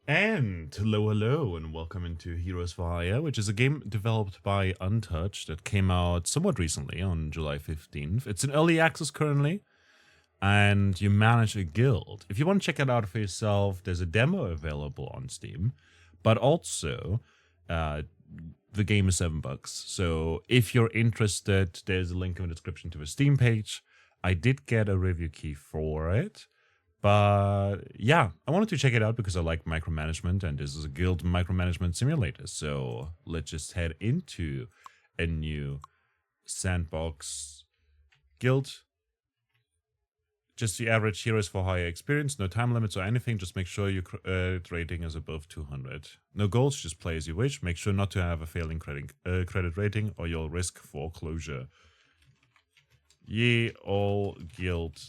And hello, and welcome into Heroes for Hire, which is a game developed by Untouched that came out somewhat recently on July 15th. It's in early access currently, and you manage a guild. If you want to check it out for yourself, there's a demo available on Steam, but also the game is $7. So if you're interested, there's a link in the description to the Steam page. I did get a review key for it. But yeah, I wanted to check it out because I like micromanagement, and this is a guild micromanagement simulator. So let's just head into a new sandbox guild. Just the average Heroes for Hire experience, no time limits or anything. Just make sure your rating is above 200. No goals, just play as you wish. Make sure not to have a failing credit rating or you'll risk foreclosure. Ye all guild.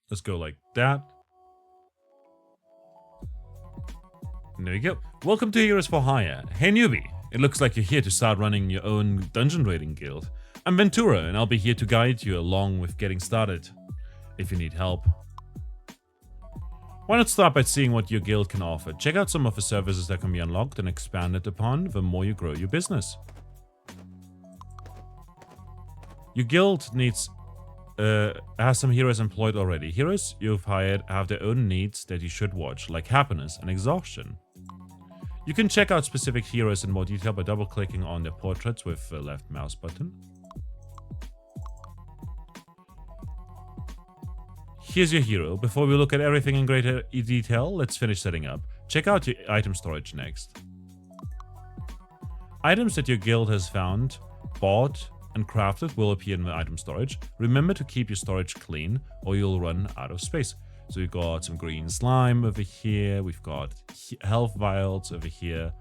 Let's go like that. And there you go. Welcome to Heroes for Hire. Hey newbie, it looks like you're here to start running your own dungeon raiding guild. I'm Ventura, and I'll be here to guide you along with getting started. If you need help, why not start by seeing what your guild can offer? Check out some of the services that can be unlocked and expanded upon the more you grow your business. Your guild has some heroes employed already. Heroes you've hired have their own needs that you should watch, like happiness and exhaustion. You can check out specific heroes in more detail by double-clicking on their portraits with the left mouse button. Here's your hero. Before we look at everything in greater detail, let's finish setting up. Check out your item storage next. Items that your guild has found, bought, and crafted will appear in the item storage. Remember to keep your storage clean or you'll run out of space. So we've got some green slime over here. We've got health vials over here.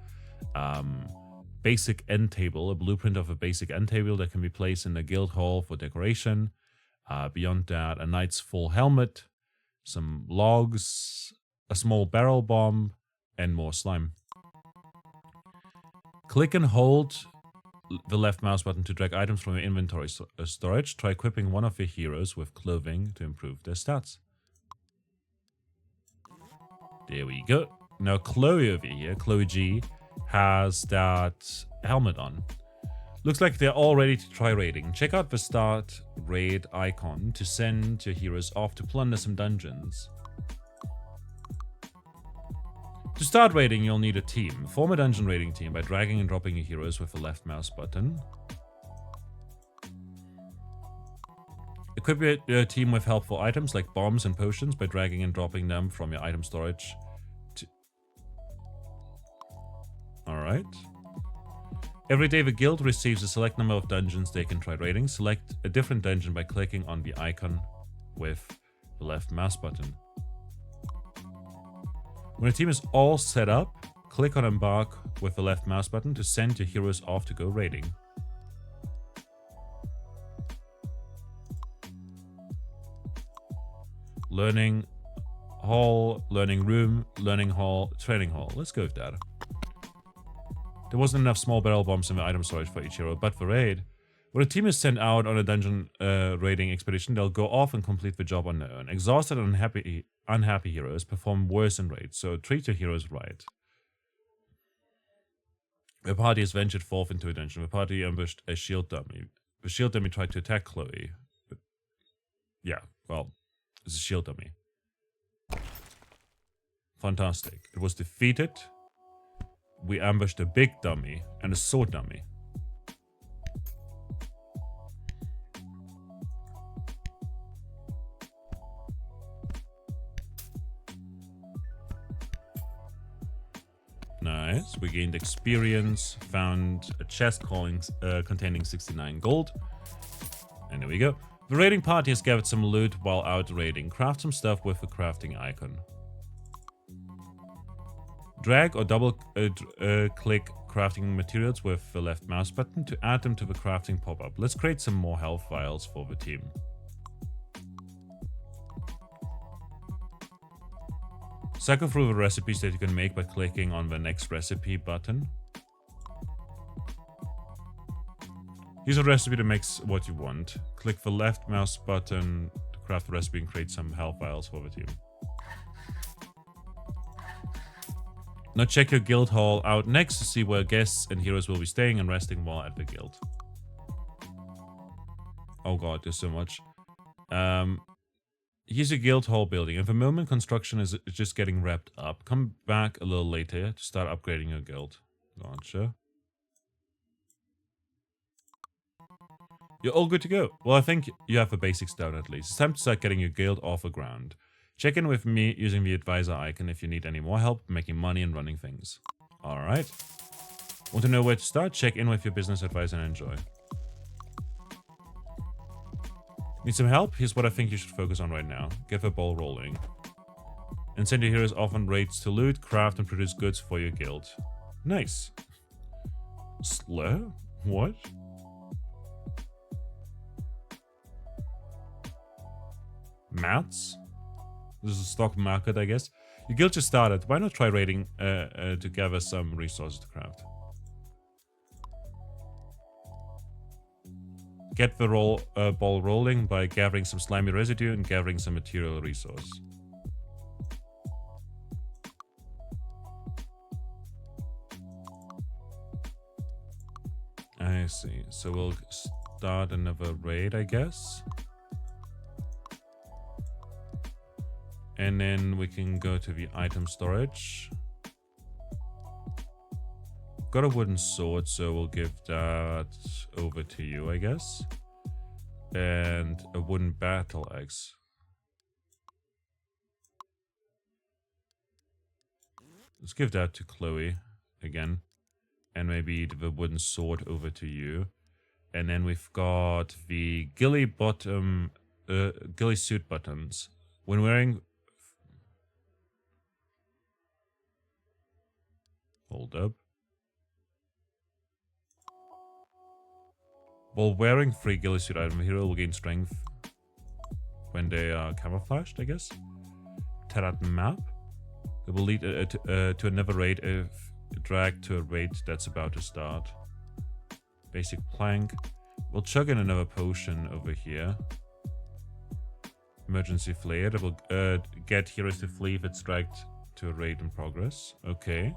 Basic end table, a blueprint of a basic end table that can be placed in the guild hall for decoration. Beyond that, a knight's full helmet, some logs, a small barrel bomb, and more slime. Click and hold the left mouse button to drag items from your inventory storage. Try equipping one of your heroes with clothing to improve their stats. There we go. Now Chloe over here, Chloe G, has that helmet on. Looks like they're all ready to try raiding. Check out the start raid icon to send your heroes off to plunder some dungeons. To start raiding, you'll need a team. Form a dungeon raiding team by dragging and dropping your heroes with the left mouse button. Equip your team with helpful items like bombs and potions by dragging and dropping them from your item storage. Alright. Every day the guild receives a select number of dungeons they can try raiding. Select a different dungeon by clicking on the icon with the left mouse button. When a team is all set up, click on Embark with the left mouse button to send your heroes off to go raiding. Learning hall, learning room, learning hall, training hall. Let's go with that. There wasn't enough small barrel bombs in the item storage for each hero, but for raid. When a team is sent out on a dungeon raiding expedition, they'll go off and complete the job on their own. Exhausted and unhappy heroes perform worse in raids, so treat your heroes right. The party has ventured forth into a dungeon. The party ambushed a shield dummy. The shield dummy tried to attack Chloe. But yeah, well, it's a shield dummy. Fantastic. It was defeated. We ambushed a big dummy and a sword dummy. Nice. We gained experience, found a chest containing 69 gold. And there we go. The raiding party has gathered some loot while out raiding. Craft some stuff with the crafting icon. Drag or double click crafting materials with the left mouse button to add them to the crafting pop-up. Let's create some more health vials for the team. Cycle through the recipes that you can make by clicking on the next recipe button. Here's a recipe that makes what you want. Click the left mouse button craft the recipe and create some health vials for the team. Now check your guild hall out next to see where guests and heroes will be staying and resting while at the guild. Oh god, there's so much. Here's your guild hall building. At the moment, construction is just getting wrapped up. Come back a little later to start upgrading your guild. Gotcha. You're all good to go. Well, I think you have the basics down at least. It's time to start getting your guild off the ground. Check in with me using the advisor icon if you need any more help making money and running things. Alright. Want to know where to start? Check in with your business advisor and enjoy. Need some help? Here's what I think you should focus on right now. Get the ball rolling. And send your heroes off on raids to loot, craft, and produce goods for your guild. Nice. Slur? What? Mats? This is a stock market, I guess. Your guild just started. Why not try raiding to gather some resources to craft? Get the ball rolling by gathering some slimy residue and gathering some material resource. I see. So we'll start another raid, I guess. And then we can go to the item storage. Got a wooden sword, so we'll give that over to you, I guess. And a wooden battle axe. Let's give that to Chloe again. And maybe the wooden sword over to you. And then we've got the ghillie suit buttons. When wearing... Hold up. While wearing 3 ghillie suit item, the hero will gain strength when they are camouflaged, I guess. Tarat map. It will lead to another raid if dragged to a raid that's about to start. Basic plank. We'll chug in another potion over here. Emergency flare. That will get heroes to flee if it's dragged to a raid in progress. Okay.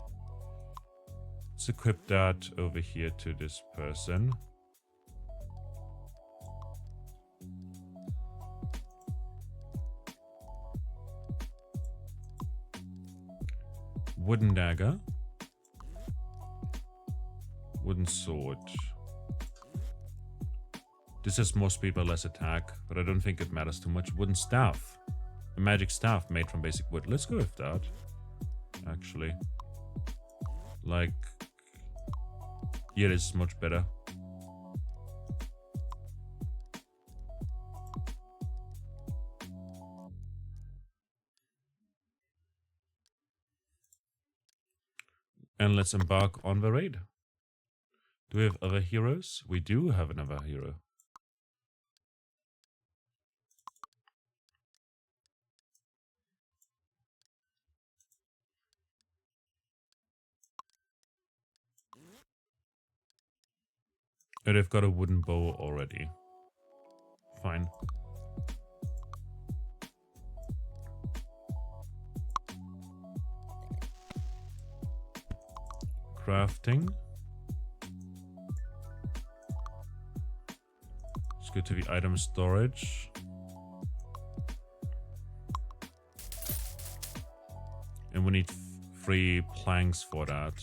Let's equip that over here to this person. Wooden dagger. Wooden sword. This has more speed but less attack, but I don't think it matters too much. Wooden staff. A magic staff made from basic wood. Let's go with that. Actually. Like... yeah, this is much better. And let's embark on the raid. Do we have other heroes? We do have another hero. And they've got a wooden bow already. Fine. Crafting. Let's go to the item storage. And we need 3 planks for that.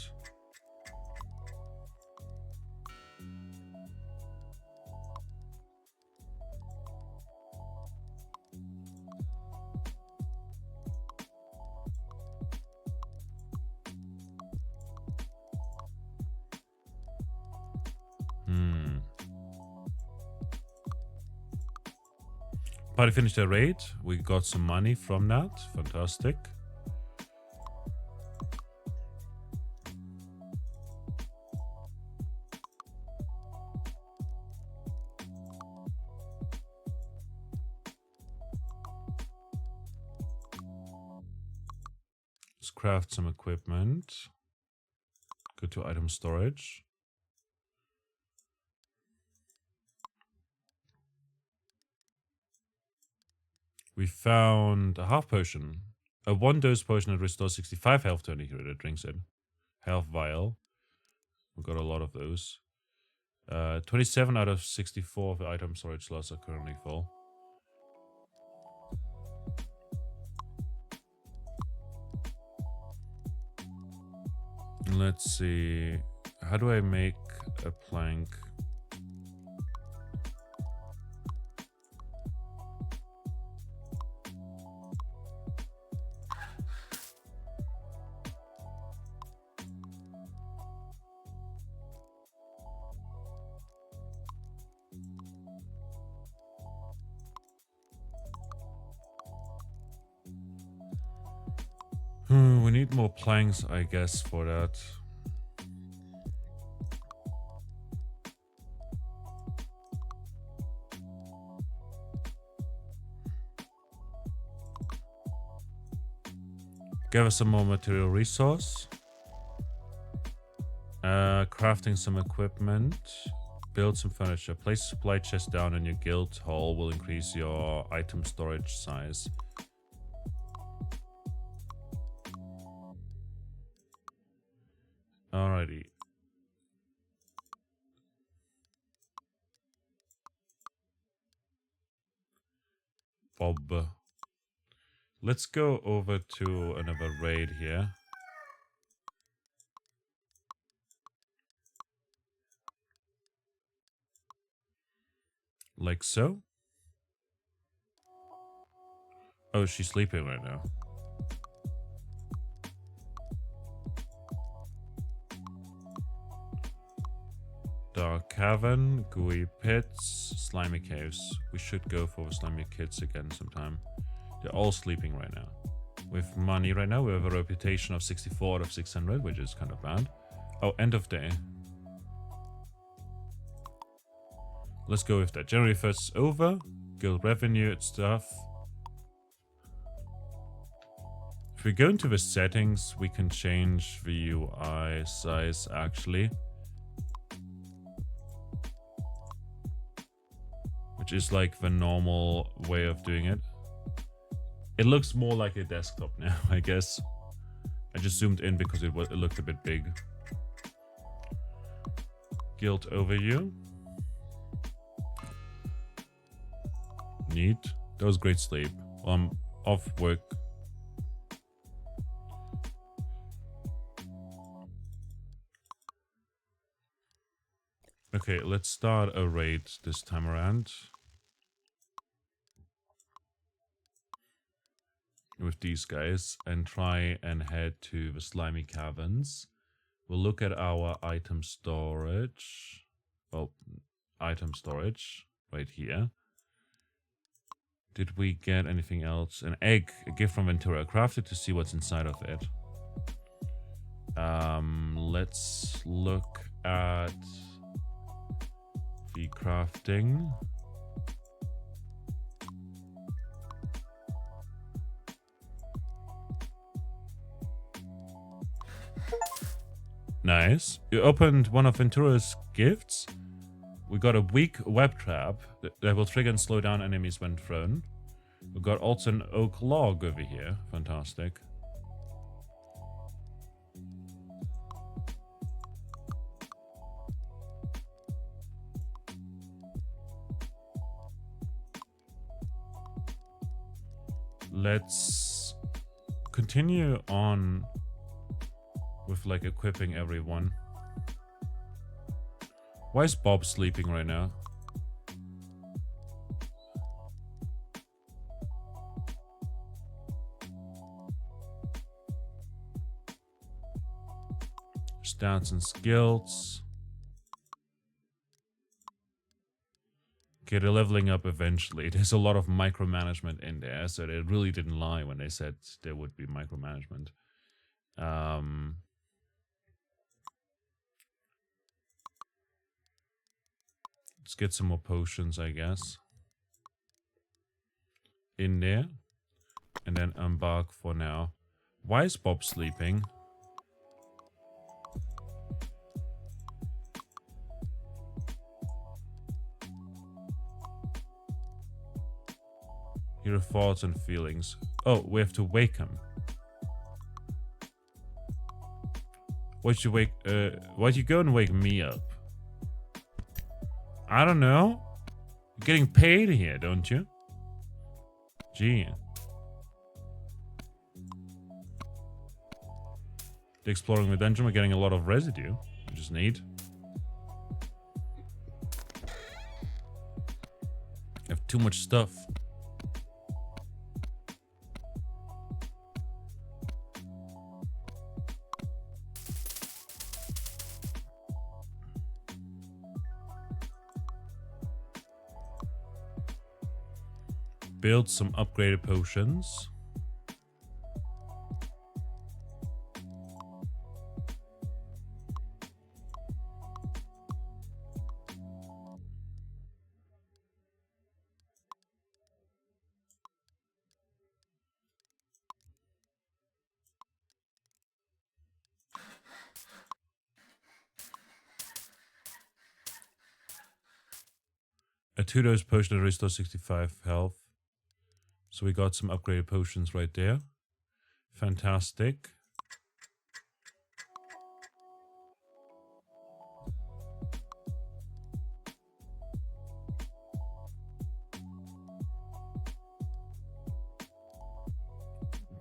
Party finished their raid. We got some money from that. Fantastic. Let's craft some equipment. Go to item storage. We found a half potion. A 1-dose potion that restores 65 health to any hero that drinks it. Health vial. We got a lot of those. 27 out of 64 of the item storage slots are currently full. Let's see. How do I make a plank? We need more planks, I guess, for that. Gather some more material resource. Crafting some equipment. Build some furniture. Place a supply chest down in your guild hall will increase your item storage size. Alrighty. Bob. Let's go over to another raid here. Like so. Oh, she's sleeping right now. Dark cavern, gooey pits, slimy caves. We should go for slimy kids again sometime. They're all sleeping right now. With money right now, we have a reputation of 64 out of 600, which is kind of bad. Oh, end of day. Let's go with that. January 1st is over. Guild revenue and stuff. If we go into the settings, we can change the UI size actually. Which is like the normal way of doing it. It looks more like a desktop now, I guess. I just zoomed in because it looked a bit big. Guild overview. Neat. That was great sleep. I'm off work. Okay, let's start a raid this time around. With these guys and try and head to the slimy caverns. We'll look at our item storage. Well, item storage right here. Did we get anything else? An egg, a gift from Ventura. Craft it to see what's inside of it. Let's look at the crafting. Nice. You opened one of Ventura's gifts. We got a weak web trap that will trigger and slow down enemies when thrown. We got also an oak log over here. Fantastic. Let's continue on with like equipping everyone. Why is Bob sleeping right now? Stats and skills. Okay, they're leveling up eventually. There's a lot of micromanagement in there, so they really didn't lie when they said there would be micromanagement. Let's get some more potions, I guess. In there. And then embark for now. Why is Bob sleeping? Hear thoughts and feelings. Oh, we have to wake him. Why'd you go and wake me up? I don't know. You're getting paid here, don't you? Gee. Exploring the dungeon, we're getting a lot of residue. We just need. I have too much stuff. Build some upgraded potions. A 2-dose potion that restores 65 health. So we got some upgraded potions right there. Fantastic.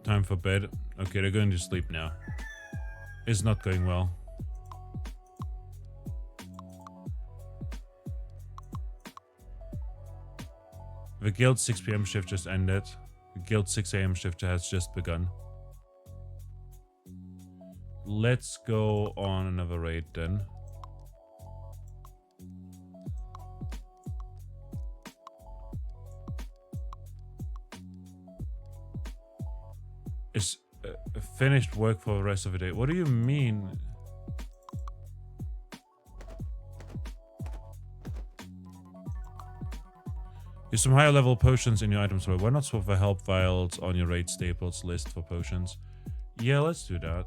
Time for bed. Okay, they're going to sleep now. It's not going well. The Guild 6 PM shift just ended. The Guild 6 AM shift has just begun. Let's go on another raid then. It's finished work for the rest of the day. What do you mean? Use some higher level potions in your item store. Why not swap the help vials on your raid staples list for potions? Yeah, let's do that.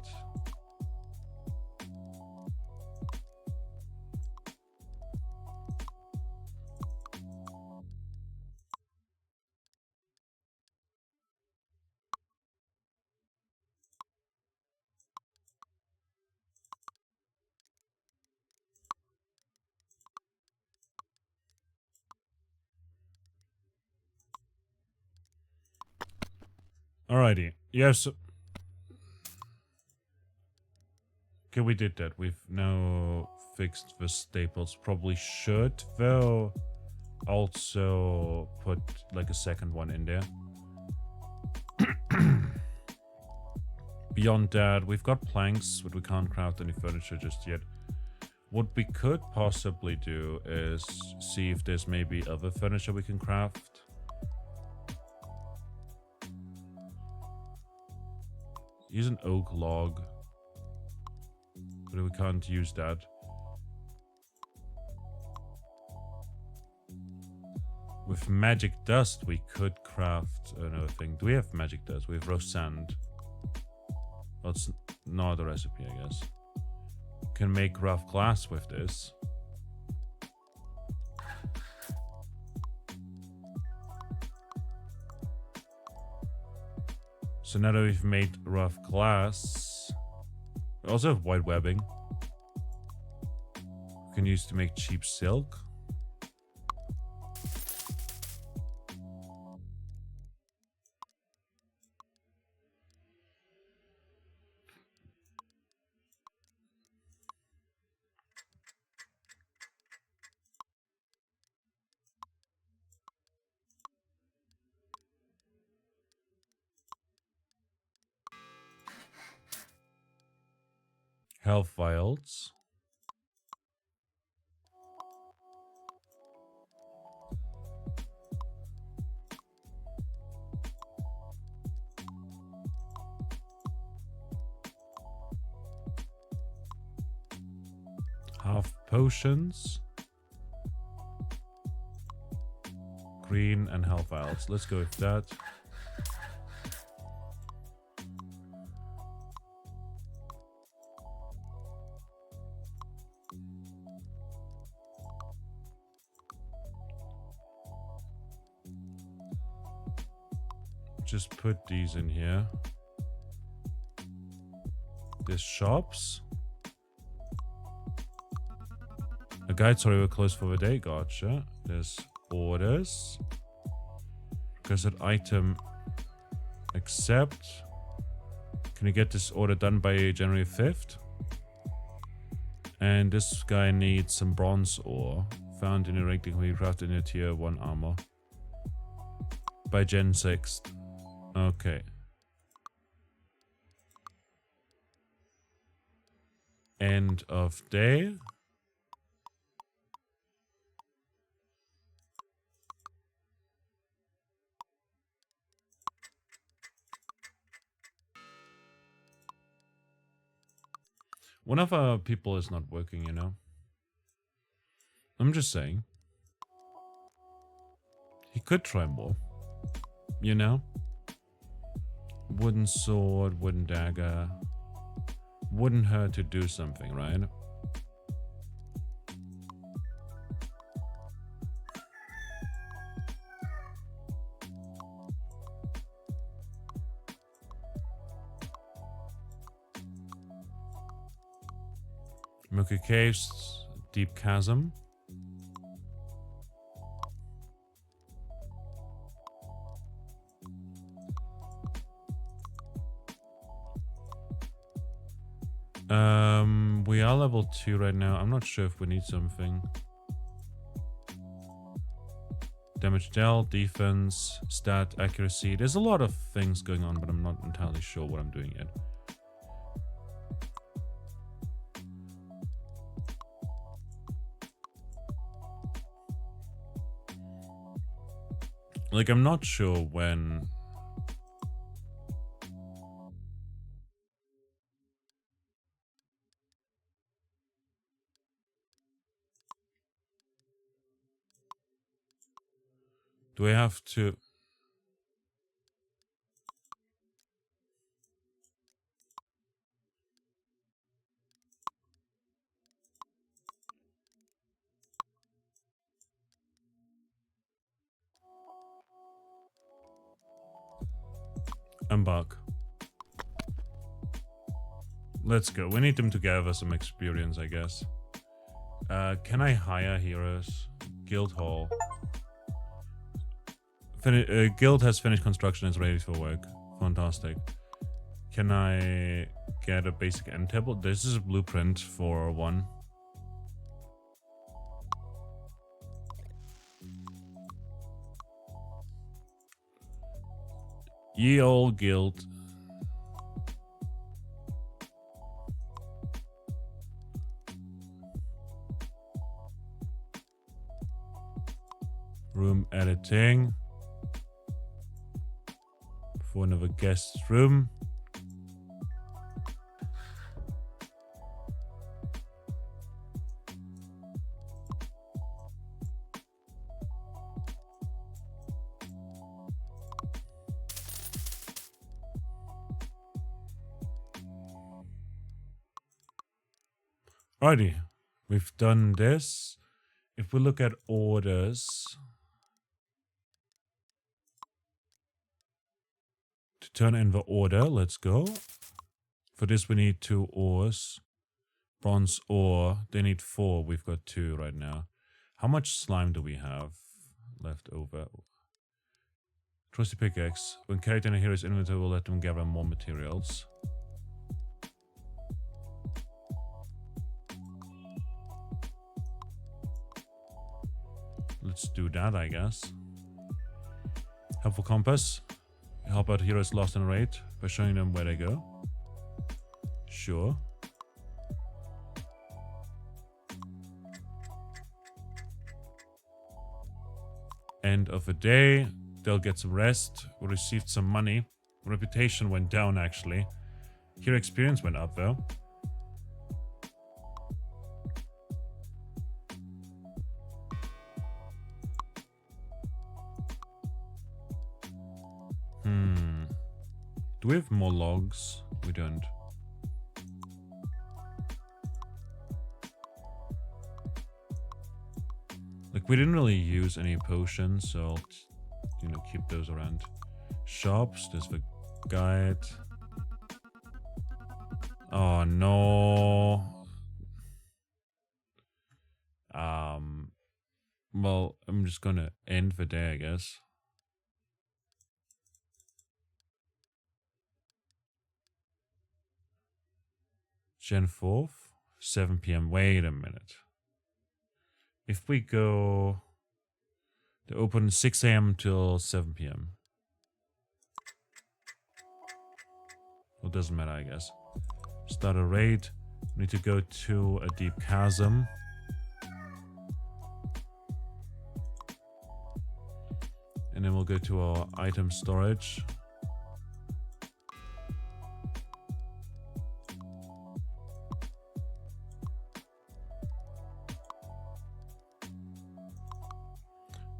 Alrighty. Yes. Okay, we did that. We've now fixed the staples. Probably should, though, also put like a second one in there. Beyond that, we've got planks, but we can't craft any furniture just yet. What we could possibly do is see if there's maybe other furniture we can craft. Use an oak log. But we can't use that. With magic dust, we could craft another thing. Do we have magic dust? We have roast sand. Well, it's not a recipe, I guess. Can make rough glass with this. So now that we've made rough glass, we also have white webbing. We can use to make cheap silk. Health vials. Half potions. Green and health vials. Let's go with that. just put these in here. There's shops. A guide, sorry, we're closed for the day. Gotcha. There's orders. Requested item. Accept. Can you get this order done by January 5th? And this guy needs some bronze ore. Found in a rank we crafted in a tier 1 armor. By Gen 6th. Okay. End of day. One of our people is not working, you know. I'm just saying. He could try more. You know? Wooden sword, wooden dagger. Wouldn't hurt to do something, right? Milky Caves, Deep Chasm. We are level 2 right now. I'm not sure if we need something. Damage dealt, defense, stat, accuracy. There's a lot of things going on, but I'm not entirely sure what I'm doing yet. Like, I'm not sure when... Do I have to... Embark. Let's go. We need them to gather some experience, I guess. Can I hire heroes? Guild Hall. Guild has finished construction and is ready for work. Fantastic. Can I get a basic end table? This is a blueprint for one. Ye old guild. Room editing. For another guest room. Alrighty, we've done this. If we look at orders, to turn in the order, let's go. For this we need 2 ores. Bronze ore, they need 4, we've got 2 right now. How much slime do we have left over? Trusty pickaxe. When carried in a hero's inventory, we'll let them gather more materials. Let's do that, I guess. Helpful compass. Help out heroes lost in a raid by showing them where they go. Sure. End of the day. They'll get some rest. We received some money. Reputation went down, actually. Hero experience went up, though. Do we have more logs? We don't. Like, we didn't really use any potions, so I'll, you know, keep those around. Shops, there's the guide. Oh no. Well, I'm just gonna end the day, I guess. Jan 4th, 7 p.m. Wait a minute. If we go, they open 6 a.m. till 7 p.m. Well, doesn't matter, I guess. Start a raid. We need to go to a deep chasm. And then we'll go to our item storage.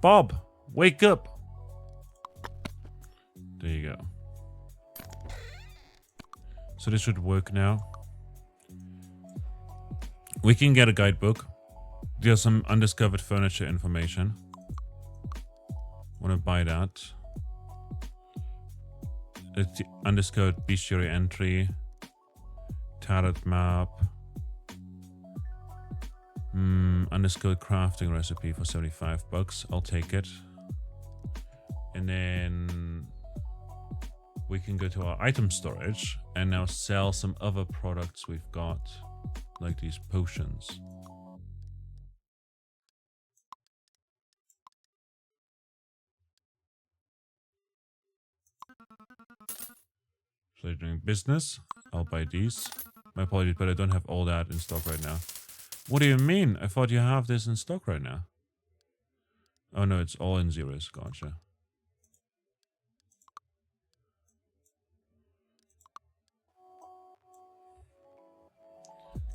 Bob, wake up. There you go. So this should work now. We can get a guidebook. There's some undiscovered furniture information. Want to buy that. It's the undiscovered bestiary entry. Tarot map. Undiscovered crafting recipe for 75 bucks. I'll take it. And then we can go to our item storage and now sell some other products we've got, like these potions. So they're doing business. I'll buy these. My apologies, but I don't have all that in stock right now. What do you mean? I thought you have this in stock right now. Oh no, it's all in zeros. Gotcha.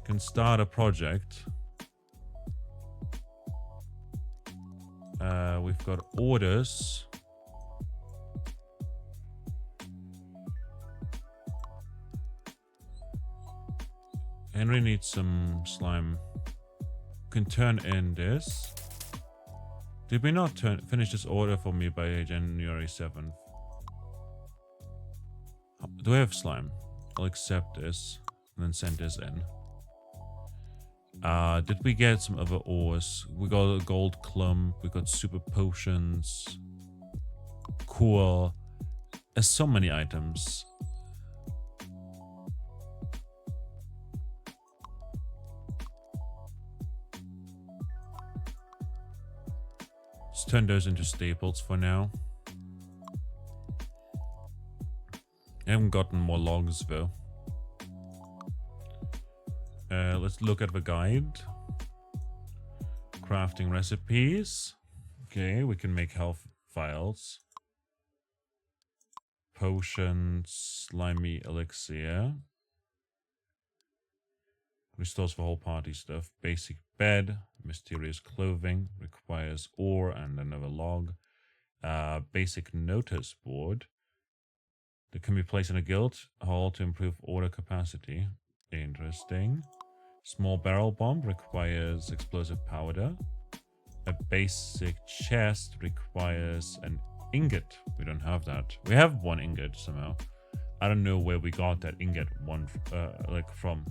Can start a project. We've got orders. Henry needs some slime. Can turn in this. Did we not finish this order for me by January 7th? Do I have slime? I'll accept this and then send this in. Did we get some other ores? We got a gold clump. We got super potions. Cool. There's so many items. Let's turn those into staples for now. I haven't gotten more logs though. Let's look at the guide. Crafting recipes. Okay, we can make health vials. Potions, slimy elixir. Restores the whole party stuff. Basic bed, mysterious clothing, requires ore and another log. Basic notice board. That can be placed in a guild hall to improve order capacity. Interesting. Small barrel bomb requires explosive powder. A basic chest requires an ingot. We don't have that. We have one ingot somehow. I don't know where we got that ingot one from.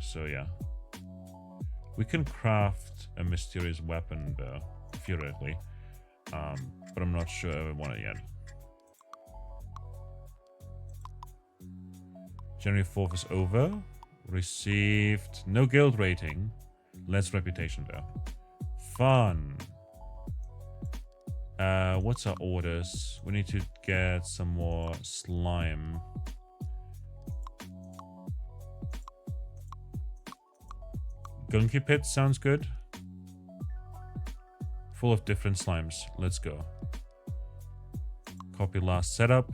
So yeah. We can craft a mysterious weapon though, theoretically. But I'm not sure I want it yet. January 4th is over. Received no guild rating. Less reputation though. Fun. What's our orders? We need to get some more slime. Gunky pit sounds good. Full of different slimes. Let's go. Copy last setup.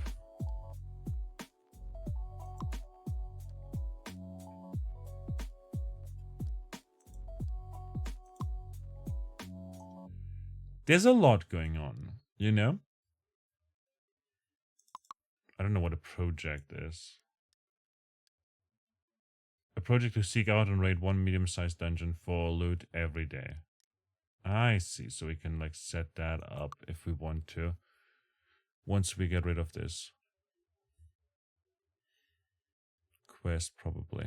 There's a lot going on, you know? I don't know what a project is. A project to seek out and raid one medium-sized dungeon for loot every day. I see, so we can like set that up if we want to. once we get rid of this quest, probably.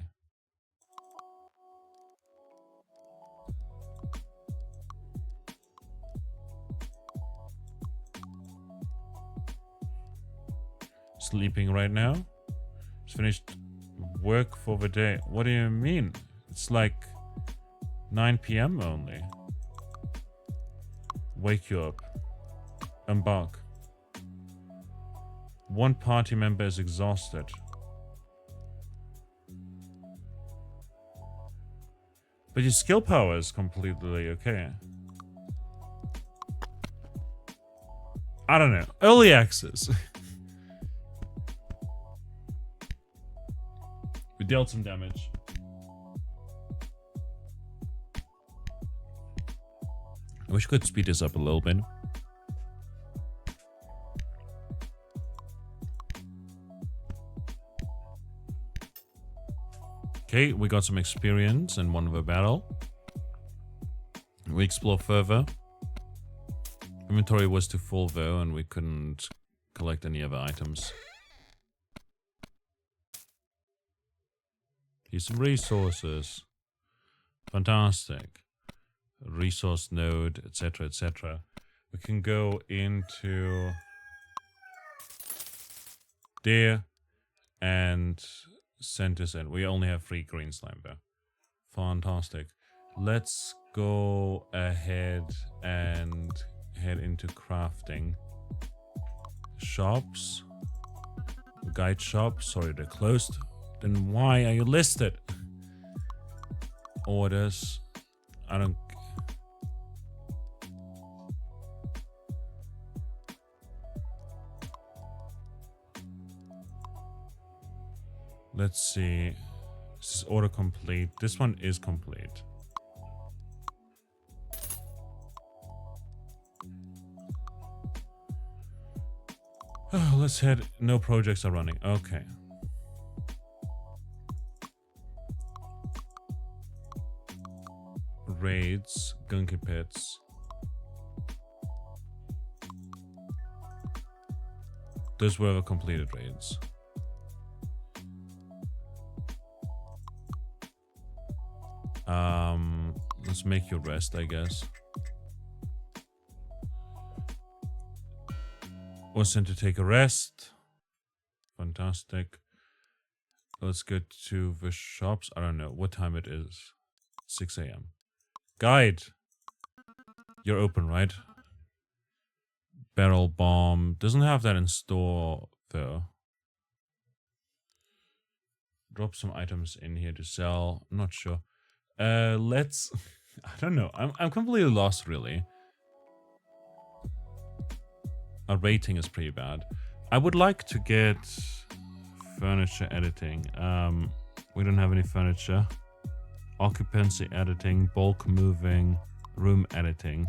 Sleeping right now. Just finished work for the day. What do you mean? It's like 9 p.m. only. Wake you up. Embark. One party member is exhausted. But your skill power is completely okay. I don't know. Early access. We dealt some damage. I wish I could speed this up a little bit. Okay, we got some experience in one of the battle. We explore further. Inventory was too full though, and we couldn't collect any other items. Here's some resources. Fantastic. Resource node, etc., etc. We can go into there and send this in. We only have 3 green slime there. Fantastic. Let's go ahead and head into crafting. Shops. Guide shop. Sorry, they're closed. Then why are you listed? Orders. I don't... Let's see. This is order complete. This one is complete. Oh, let's head. No projects are running. Okay. Raids, gunky pits. Those were the completed raids. Let's make you rest, I guess. Was sent to take a rest. Fantastic. Let's go to the shops. I don't know what time it is. 6 a.m. Guide. You're open, right? Barrel bomb. Doesn't have that in store, though. Drop some items in here to sell. I'm not sure. Let's... I don't know. I'm completely lost, really. Our rating is pretty bad. I would like to get furniture editing. We don't have any furniture. Occupancy editing, bulk moving, room editing.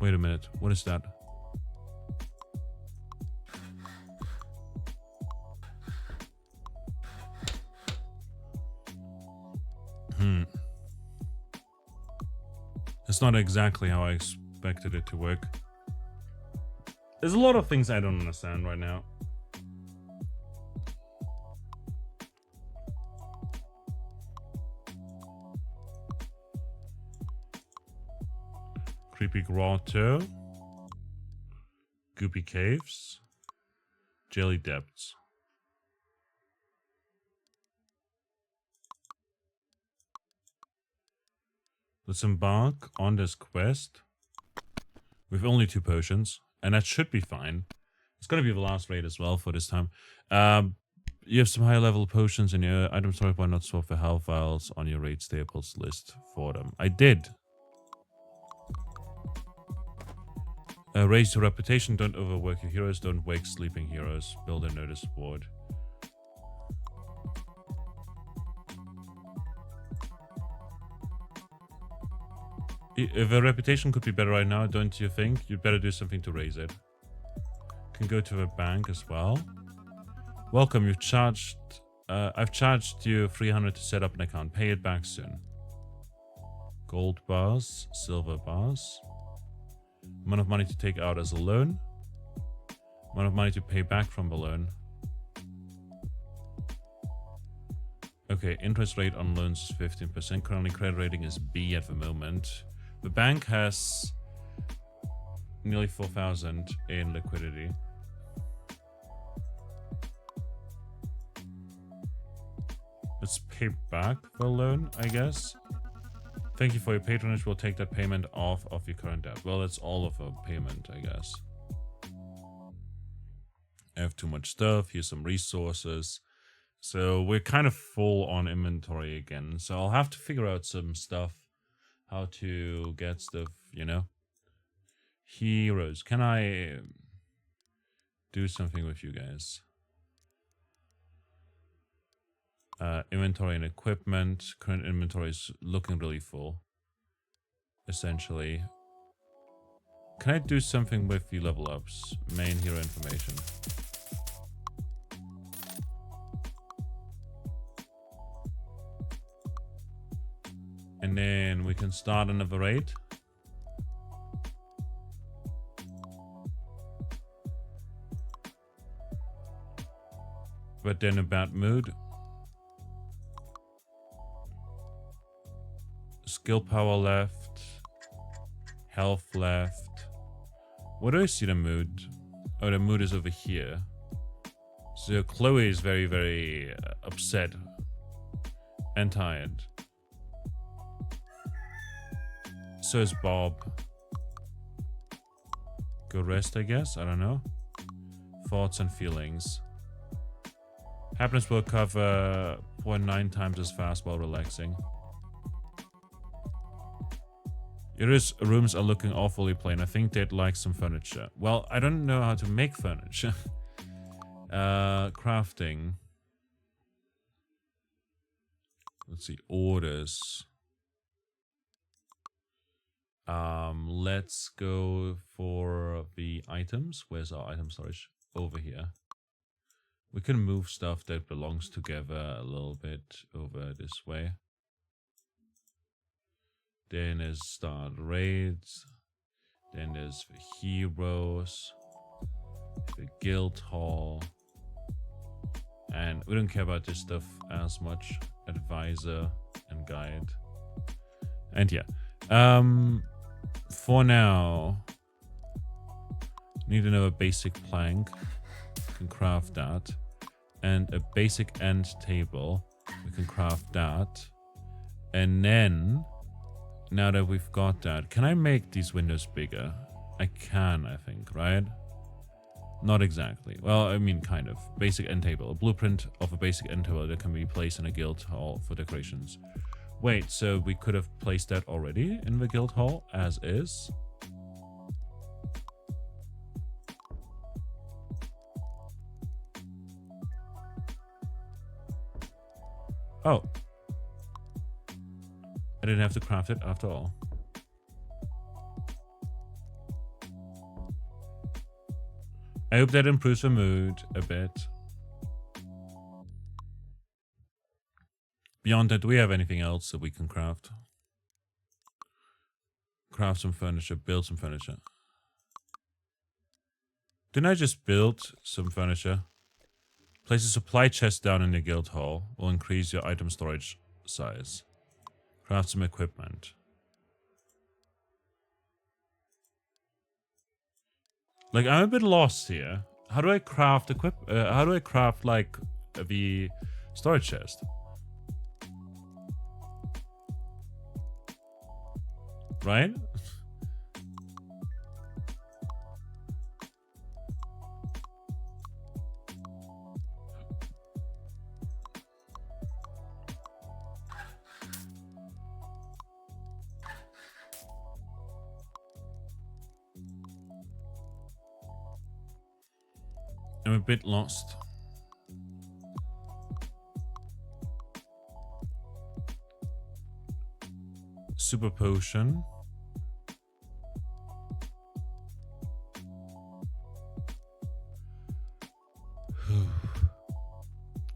Wait a minute, what is that? It's not exactly how I expected it to work. There's a lot of things I don't understand right now. Creepy grotto. Goopy caves. Jelly depths. Let's embark on this quest. With only 2 potions. And that should be fine. It's gonna be the last raid as well for this time. You have some higher level potions in your item store. Why not swap the health vials on your raid staples list for them? I did. Raise your reputation. Don't overwork your heroes. Don't wake sleeping heroes. Build a notice board. If a reputation could be better right now, don't you think? You'd better do something to raise it. Can go to the bank as well. Welcome, you've charged... I've charged you 300 to set up an account. Pay it back soon. Gold bars, silver bars. Amount of money to take out as a loan. Amount of money to pay back from the loan. Okay, interest rate on loans is 15%. Currently credit rating is B at the moment. The bank has nearly 4,000 in liquidity. Let's pay back the loan, I guess. Thank you for your patronage. We'll take that payment off of your current debt. Well, that's all of a payment, I guess. I have too much stuff. Here's some resources. So we're kind of full on inventory again. So I'll have to figure out some stuff. How to get stuff, you know. Heroes. Can I do something with you guys? Inventory and equipment. Current inventory is looking really full. Essentially. Can I do something with the level ups? Main hero information. And then we can start another raid. But then a bad mood. Skill power left. Health left. Where do I see the mood? Oh, the mood is over here. So Chloe is very, very upset and tired. So is Bob. Go rest, I guess. I don't know. Thoughts and feelings. Happiness will recover 0.9 times as fast while relaxing. Iris' rooms are looking awfully plain. I think they'd like some furniture. Well, I don't know how to make furniture. Crafting. Let's see. Orders. Let's go for the items. Where's our item storage? Over here. We can move stuff that belongs together a little bit over this way. Then there's start raids. Then there's the heroes. The guild hall. And we don't care about this stuff as much. Advisor and guide. And yeah. For now, need another basic plank. Can craft that. And a basic end table. We can craft that. And then, now that we've got that, can I make these windows bigger? I can, I think, right? Not exactly. Well, I mean, kind of. Basic end table. A blueprint of a basic end table that can be placed in a guild hall for decorations. Wait, so we could have placed that already in the guild hall as is? Oh. I didn't have to craft it after all. I hope that improves the mood a bit. Beyond that, do we have anything else that we can craft? Craft some furniture, build some furniture. Didn't I just build some furniture? Place a supply chest down in the guild hall. Will increase your item storage size. Craft some equipment. Like, I'm a bit lost here. How do I craft how do I craft, like, the storage chest? Right? I'm a bit lost. Super potion.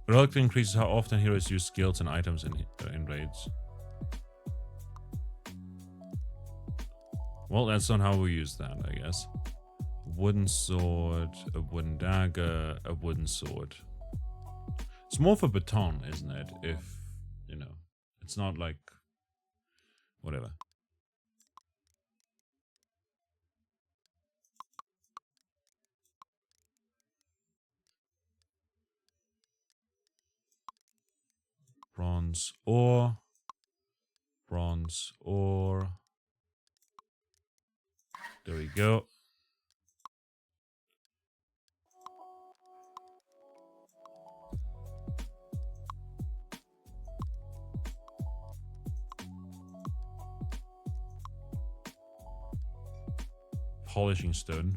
Relatively increases how often heroes use skills and items in raids. Well, that's not how we use that, I guess. Wooden sword, a wooden dagger, a wooden sword. It's more for baton, isn't it? If, you know, it's not like... whatever. Bronze ore. Bronze ore. There we go. Polishing stone.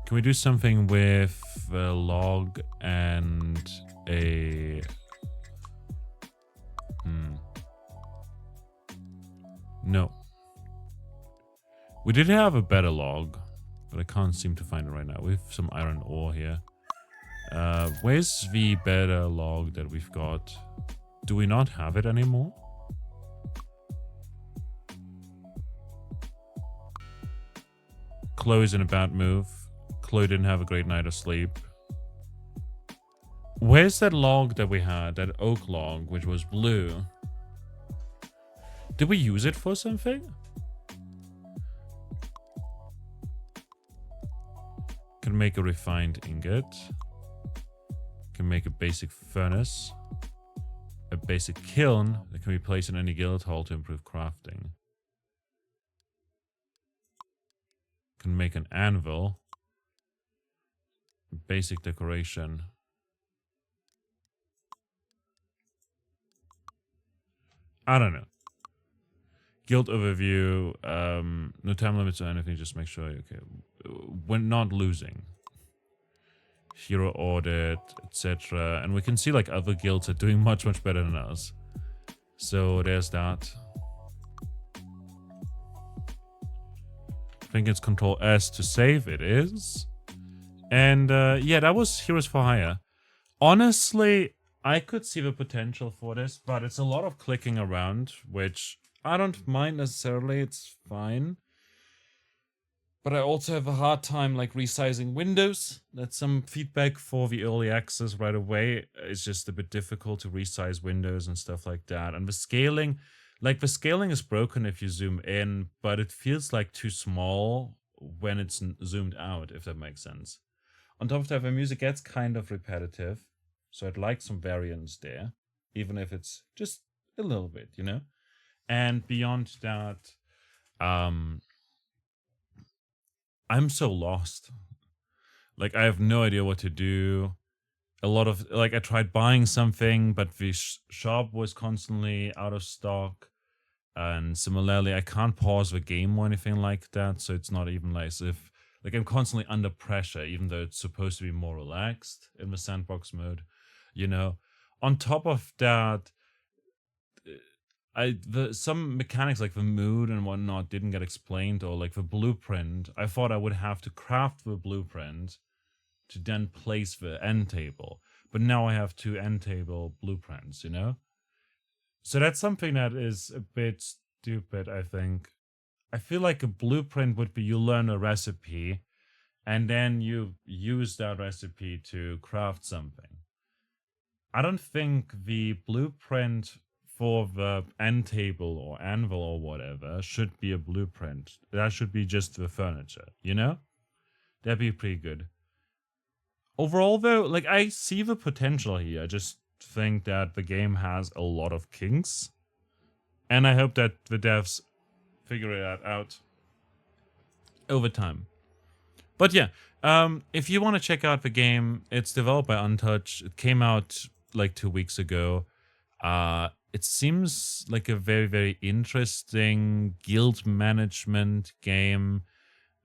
Can we do something with a log and a... No. We did have a better log, but I can't seem to find it right now. We have some iron ore here. Where's the better log that we've got? Do we not have it anymore? Chloe's in a bad move. Chloe didn't have a great night of sleep. Where's that log that we had? That oak log, which was blue. Did we use it for something? Can make a refined ingot. Can make a basic furnace. A basic kiln that can be placed in any guild hall to improve crafting. Can make an anvil. Basic decoration. I don't know. Guild overview. No time limits or anything. Just make sure. Okay, we're not losing. Hero audit, etc. And we can see like other guilds are doing much better than us. So there's that. I think it's Control S to save. It is. And yeah, that was Heroes for Hire. Honestly, I could see the potential for this, but it's a lot of clicking around, which I don't mind necessarily. It's fine. But I also have a hard time like resizing windows. That's some feedback for the early access right away. It's just a bit difficult to resize windows and stuff like that. And the scaling, like the scaling is broken if you zoom in, but it feels like too small when it's zoomed out, if that makes sense. On top of that, the music gets kind of repetitive. So I'd like some variance there, even if it's just a little bit, you know? And beyond that, I'm so lost. Like, I have no idea what to do. A lot of, like, I tried buying something, but the shop was constantly out of stock. And similarly, I can't pause the game or anything like that. So it's not even like as if, like, I'm constantly under pressure, even though it's supposed to be more relaxed in the sandbox mode, you know? On top of that, some mechanics like the mood and whatnot didn't get explained, or like the blueprint. I thought I would have to craft the blueprint to then place the end table, but now I have 2 end table blueprints, you know? So that's something that is a bit stupid, I think. I feel like a blueprint would be you learn a recipe and then you use that recipe to craft something. I don't think the blueprint for the end table or anvil or whatever should be a blueprint. That should be just the furniture, you know? That'd be pretty good. Overall, though, like, I see the potential here. I just think that the game has a lot of kinks. And I hope that the devs figure that out over time. But yeah, if you want to check out the game, it's developed by Untouched. It came out like 2 weeks ago. It seems like a very interesting guild management game,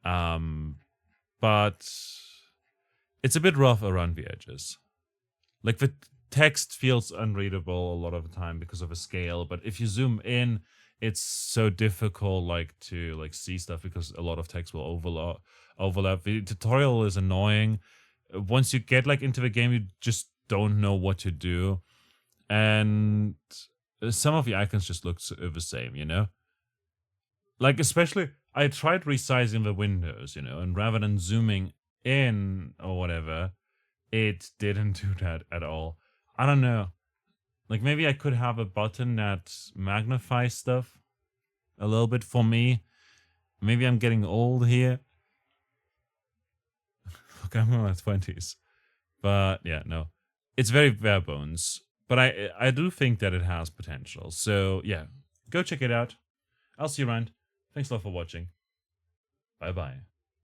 but it's a bit rough around the edges. Like, the text feels unreadable a lot of the time because of the scale, but if you zoom in, it's so difficult like to like see stuff because a lot of text will overlap. The tutorial is annoying. Once you get like into the game, you just don't know what to do. And some of the icons just look the same, you know? Like, especially, I tried resizing the windows, you know, and rather than zooming in or whatever, it didn't do that at all. I don't know. Like, maybe I could have a button that magnifies stuff a little bit for me. Maybe I'm getting old here. Look, I'm in my 20s. But yeah, no. It's very bare bones. But I do think that it has potential. So yeah, go check it out. I'll see you around. Thanks a lot for watching. Bye bye.